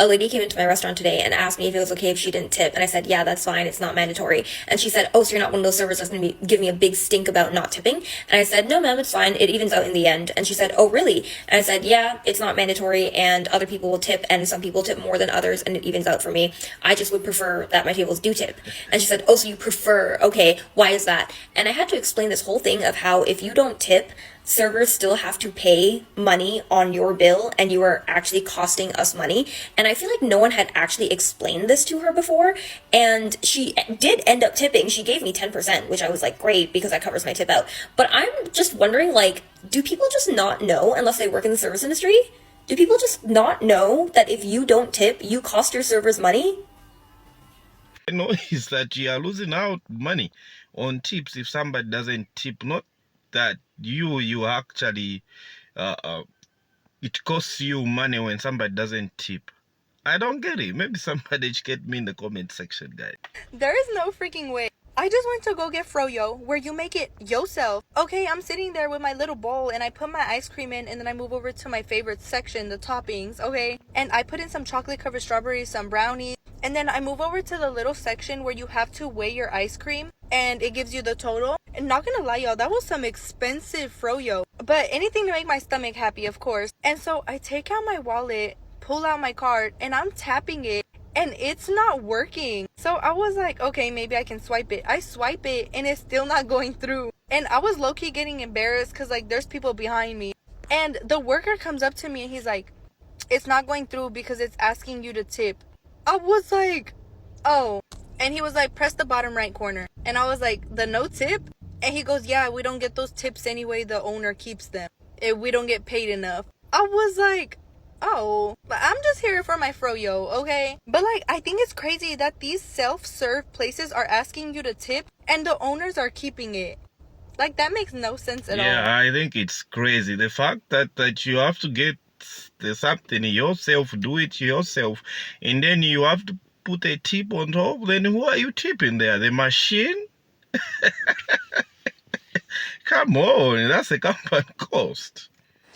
a lady came into my restaurant today and asked me if it was okay if she didn't tip. And I said, yeah, that's fine. It's not mandatory. And she said, oh, so you're not one of those servers that's going to give me a big stink about not tipping? And I said, no, ma'am, it's fine. It evens out in the end. And she said, oh, really? And I said, yeah, it's not mandatory, and other people will tip, and some people tip more than others, and it evens out for me. I just would prefer that my tables do tip. And she said, oh, so you prefer, okay, why is that? And I had to explain this whole thing of how if you don't tip, servers still have to pay money on your bill, and you are actually costing us money. And I feel like no one had actually explained this to her before, and she did end up tipping. She gave me 10%, which I was like, great, because that covers my tip out. But I'm just wondering, like, do people just not know unless they work in the service industry? Do people just not know that if you don't tip, you cost your servers money? I know is that you are losing out money on tips if somebody doesn't tip. Not that you actually it costs you money when somebody doesn't tip. I don't get it. Maybe somebody educate me in the comment section, guys. There is no freaking way. I just went to go get froyo, where you make it yourself. Okay, I'm sitting there with my little bowl, and I put my ice cream in, and then I move over to my favorite section, the toppings, okay? And I put in some chocolate-covered strawberries, some brownies, and then I move over to the little section where you have to weigh your ice cream, and it gives you the total. And not gonna lie, y'all, that was some expensive froyo. But anything to make my stomach happy, of course. And so I take out my wallet, pull out my card, and I'm tapping it, and it's not working. So I was like, okay, maybe I can swipe it. I swipe it, and it's still not going through. And I was low-key getting embarrassed because, like, there's people behind me. And the worker comes up to me, and he's like, it's not going through because it's asking you to tip. I was like, oh. And he was like, press the bottom right corner. And I was like, the no tip? And he goes, yeah, we don't get those tips anyway. The owner keeps them. We don't get paid enough. I was like, oh, but I'm just here for my froyo, okay? But like, I think it's crazy that these self-serve places are asking you to tip and the owners are keeping it. Like, that makes no sense at all. Yeah, I think it's crazy. The fact that you have to get something yourself, do it yourself, and then you have to put a tip on top, then who are you tipping there? The machine? Come on, that's a compound cost.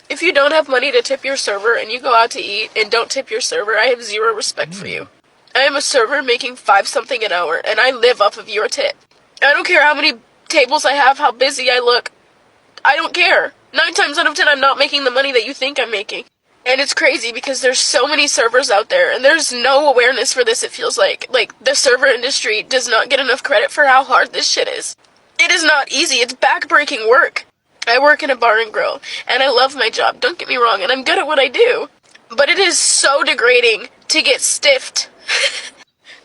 If you don't have money to tip your server and you go out to eat and don't tip your server, I have zero respect for you. I am a server making 5 something an hour, and I live off of your tip. I don't care how many tables I have, how busy I look. I don't care. 9 times out of 10, I'm not making the money that you think I'm making. And it's crazy because there's so many servers out there, and there's no awareness for this, it feels like. Like, the server industry does not get enough credit for how hard this shit is. It is not easy. It's back-breaking work. I work in a bar and grill, and I love my job, don't get me wrong, and I'm good at what I do. But it is so degrading to get stiffed,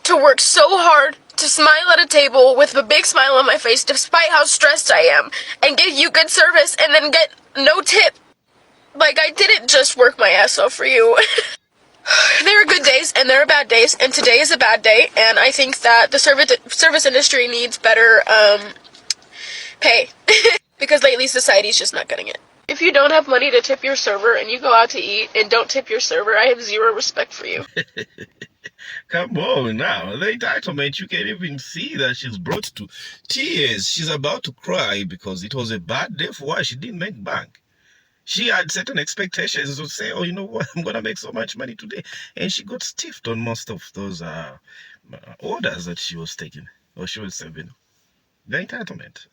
to work so hard, to smile at a table with a big smile on my face despite how stressed I am, and give you good service, and then get no tip. Like, I didn't just work my ass off for you. There are good days, and there are bad days, and today is a bad day, and I think that the service industry needs better, pay. Because lately society's just not getting it. If you don't have money to tip your server and you go out to eat and don't tip your server, I have zero respect for you. Come on now. The entitlement, you can even see that she's brought to tears. She's about to cry because it was a bad day for her. She didn't make bank. She had certain expectations to say, oh, you know what, I'm going to make so much money today. And she got stiffed on most of those orders that she was taking or she was serving. The entitlement.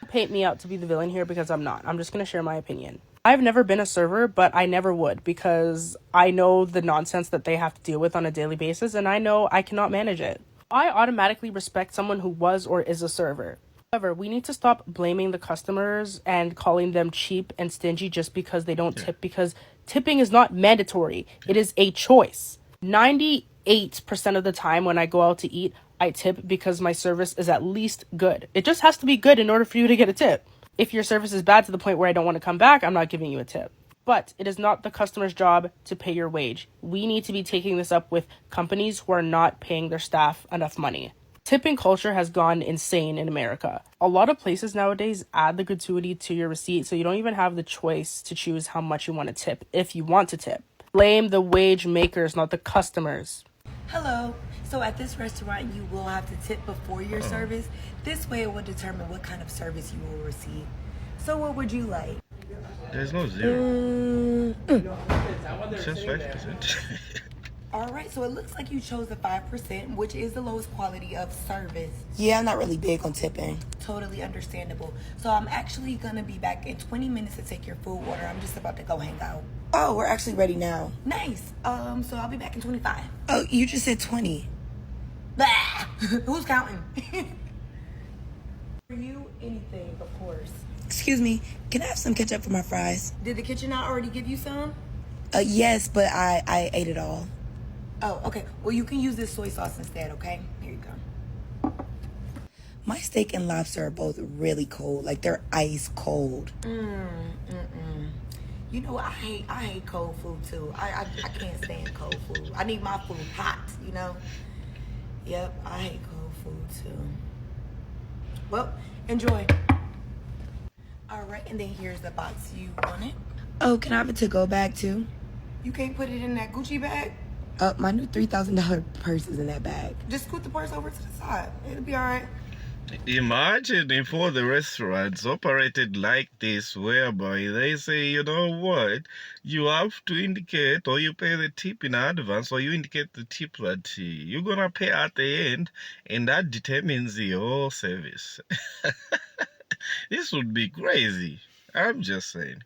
Paint me out to be the villain here because I'm not. I'm just going to share my opinion. I've never been a server, but I never would because I know the nonsense that they have to deal with on a daily basis, and I know I cannot manage it. I automatically respect someone who was or is a server. However, we need to stop blaming the customers and calling them cheap and stingy just because they don't tip, because tipping is not mandatory. It is a choice. 98% of the time when I go out to eat, I tip because my service is at least good. It just has to be good in order for you to get a tip. If your service is bad to the point where I don't want to come back, I'm not giving you a tip. But it is not the customer's job to pay your wage. We need to be taking this up with companies who are not paying their staff enough money. Tipping culture has gone insane in America. A lot of places nowadays add the gratuity to your receipt, so you don't even have the choice to choose how much you want to tip if you want to tip. Blame the wage makers, not the customers. Hello. So at this restaurant, you will have to tip before your service. This way it will determine what kind of service you will receive. So what would you like? There's no zero. It's just 5%. All right, so it looks like you chose the 5%, which is the lowest quality of service. Yeah, I'm not really big on tipping. Totally understandable. So I'm actually gonna be back in 20 minutes to take your food order. I'm just about to go hang out. Oh, we're actually ready now. Nice. So I'll be back in 25. Oh, you just said 20. Blah! Who's counting? For you, anything, of course. Excuse me, can I have some ketchup for my fries? Did the kitchen not already give you some? Yes, but I ate it all. Oh, okay. Well, you can use this soy sauce instead, okay? Here you go. My steak and lobster are both really cold. Like, they're ice cold. You know, I hate cold food, too. I can't stand cold food. I need my food hot, you know? Yep, I hate cold food, too. Well, enjoy. All right, and then here's the box you wanted. Oh, can I have a to-go bag, too? You can't put it in that Gucci bag? My new $3,000 purse is in that bag. Just scoot the purse over to the side. It'll be all right. Imagine if all the restaurants operated like this, whereby they say, you know what, you have to indicate or you pay the tip in advance or you indicate the tip that you're going to pay at the end, and that determines your service. This would be crazy. I'm just saying.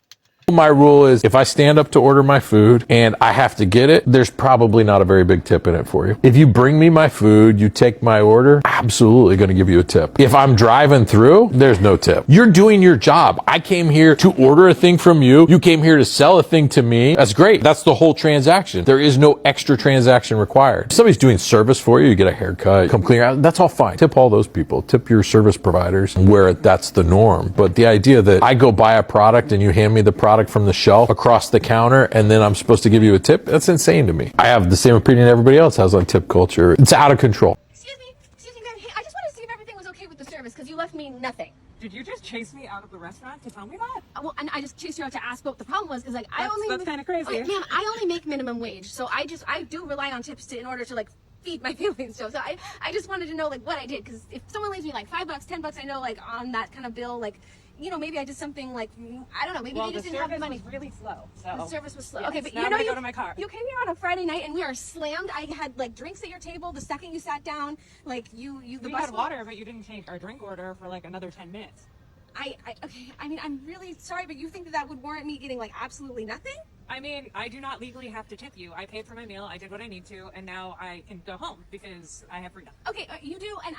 My rule is if I stand up to order my food and I have to get it, there's probably not a very big tip in it for you. If you bring me my food, you take my order, absolutely going to give you a tip. If I'm driving through, there's no tip. You're doing your job. I came here to order a thing from you. You came here to sell a thing to me. That's great. That's the whole transaction. There is no extra transaction required. If somebody's doing service for you, you get a haircut, come clean your house, that's all fine. Tip all those people. Tip your service providers where that's the norm. But the idea that I go buy a product and you hand me the product from the shelf across the counter and then I'm supposed to give you a tip, that's insane to me. I have the same opinion everybody else has on tip culture. It's out of control. Excuse me, ma'am. Hey, I just want to see if everything was okay with the service because you left me nothing. Did you just chase me out of the restaurant to tell me that? Well, and I just chased you out to ask what the problem was because, like, That's kind of crazy. Okay, ma'am, I only make minimum wage, so I do rely on tips in order to, like, feed my family and stuff. So I just wanted to know, like, what I did because if someone leaves me like $5, $10, I know, like, on that kind of bill, like, you know, maybe I did something like, I don't know, maybe they just didn't have the money. Was really slow. So The service was slow. yes, Okay, but now you I'm know, gonna go to my car. you came here on a Friday night and we are slammed. I had like drinks at your table the second you sat down. Like you We had water, but you didn't take our drink order for like another 10 minutes. Okay, I mean, I'm really sorry, but you think that would warrant me getting like absolutely nothing? I mean, I do not legally have to tip you. I paid for my meal, I did what I need to, and now I can go home because I have freedom. Okay, you do, and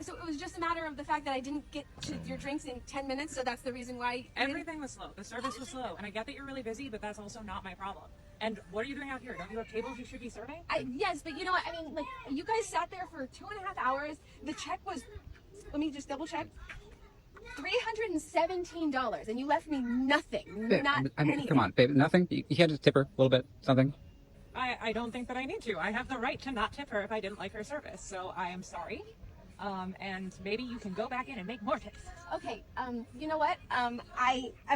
so it was just a matter of the fact that I didn't get to your drinks in 10 minutes, so that's the reason why. Everything was slow. The service was slow, and I get that you're really busy, but that's also not my problem. And what are you doing out here? Don't you have tables you should be serving? Yes, but you know what? I mean, like, you guys sat there for 2.5 hours. The check was, let me just double check. $317, and you left me nothing. Babe, Not I mean, anything. come on, babe. Nothing. You had to tip her a little bit, something. I don't think that I need to. I have the right to not tip her if I didn't like her service. So I am sorry. And maybe you can go back in and make more tips. Okay, you know what? I'm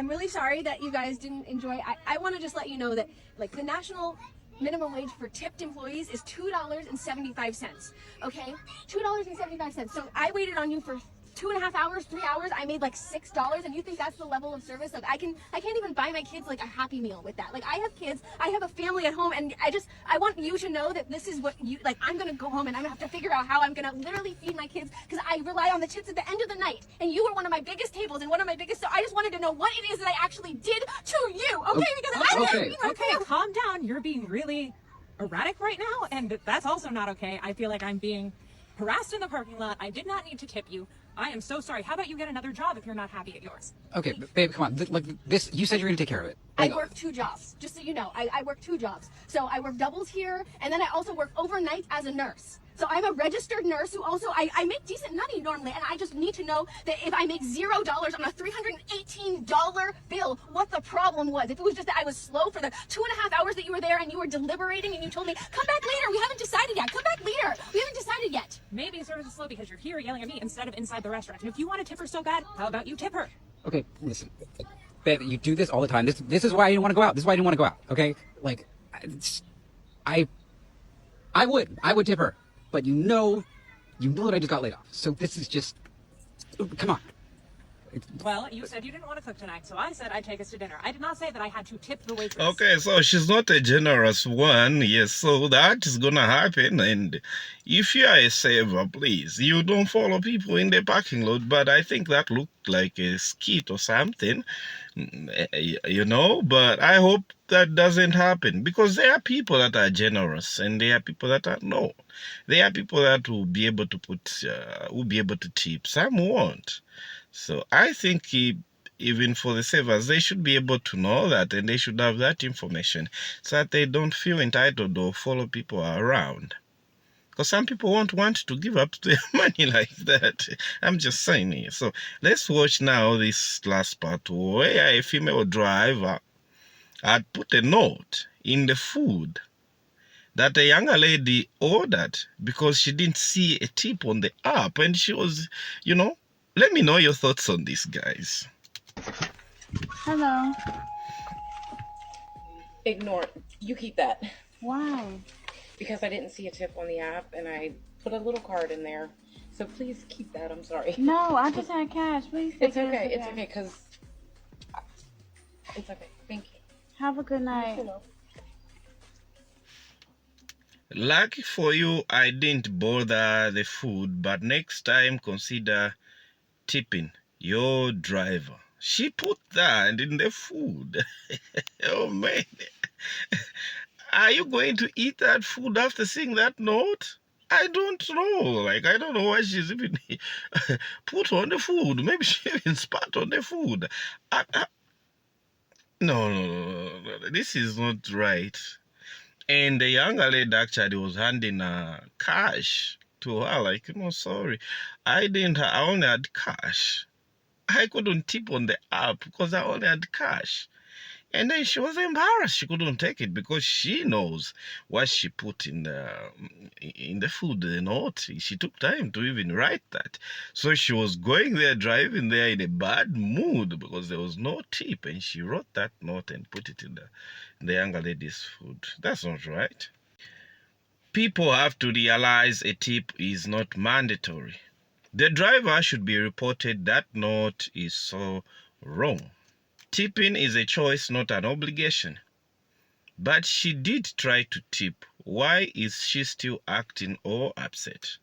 really sorry that you guys didn't enjoy. I want to just let you know that, like, the national minimum wage for tipped employees is $2.75. Okay, $2.75. So I waited on you for 2.5 hours, 3 hours. I made like $6, and you think that's the level of service? Like, I can't even buy my kids like a Happy Meal with that. Like, I have kids, I have a family at home, and I want you to know that this is what you like. I'm gonna go home and I'm gonna have to figure out how I'm gonna literally feed my kids because I rely on the tips at the end of the night. And you were one of my biggest tables and one of my biggest. So I just wanted to know what it is that I actually did to you. Okay, because I okay. didn't mean Okay, calm down. You're being really erratic right now, and that's also not okay. I feel like I'm being harassed in the parking lot. I did not need to tip you. I am so sorry. How about you get another job if you're not happy at yours? Okay, babe, come on. Like this, you said you're gonna take care of it. I Like, work 2 jobs, just so you know. I work 2 jobs. So I work doubles here, and then I also work overnight as a nurse. So I'm a registered nurse who also, I make decent money normally, and I just need to know that if I make $0 on a $318 bill, what the problem was. If it was just that I was slow for the 2.5 hours that you were there and you were deliberating and you told me, come back later, we haven't decided yet, come back later, we haven't decided yet. Maybe service is slow because you're here yelling at me instead of inside the restaurant. And if you want to tip her so bad, how about you tip her? okay, listen, babe, you do this all the time. This is why I didn't want to go out. This is why I didn't want to go out. Okay, like, I would tip her, but you know that I just got laid off. So this is just, come on. Well, you said you didn't want to cook tonight, so I said I'd take us to dinner. I did not say that I had to tip the waitress. Okay, so she's not a generous one. Yes, so that is gonna happen. And if you are a saver, please, you don't follow people in the parking lot. But I think that looked like a skit or something, you know. But I hope that doesn't happen, because there are people that are generous and there are people that are no. There are people that will be able to will be able to tip. Some won't. So I think even for the savers, they should be able to know that, and they should have that information so that they don't feel entitled or follow people around. Because some people won't want to give up their money like that. I'm just saying it. So let's watch now this last part where a female driver had put a note in the food that a younger lady ordered because she didn't see a tip on the app, and she was, you know, let me know your thoughts on this, guys. Hello. Ignore. You keep that. Why? Because I didn't see a tip on the app and I put a little card in there. So please keep that. I'm sorry. No, I just had cash. Please take It's it. okay. It's okay because it's okay. Thank you. Have a good night. Lucky for you, I didn't bother the food, but next time consider tipping your driver. She put that in the food. Oh man. Are you going to eat that food after seeing that note? I don't know. Like, I don't know why she's even put on the food. Maybe she even spat on the food. No. This is not right. And the younger lady actually was handing cash to her, like, sorry, I only had cash. I couldn't tip on the app because I only had cash. And then she was embarrassed. She couldn't take it because she knows what she put in the food, the note. She took time to even write that. So she was going there, driving there in a bad mood because there was no tip. And she wrote that note and put it in the younger lady's food. That's not right. People have to realize a tip is not mandatory. The driver should be reported. That note is so wrong. Tipping is a choice, not an obligation. But she did try to tip. Why is she still acting all upset?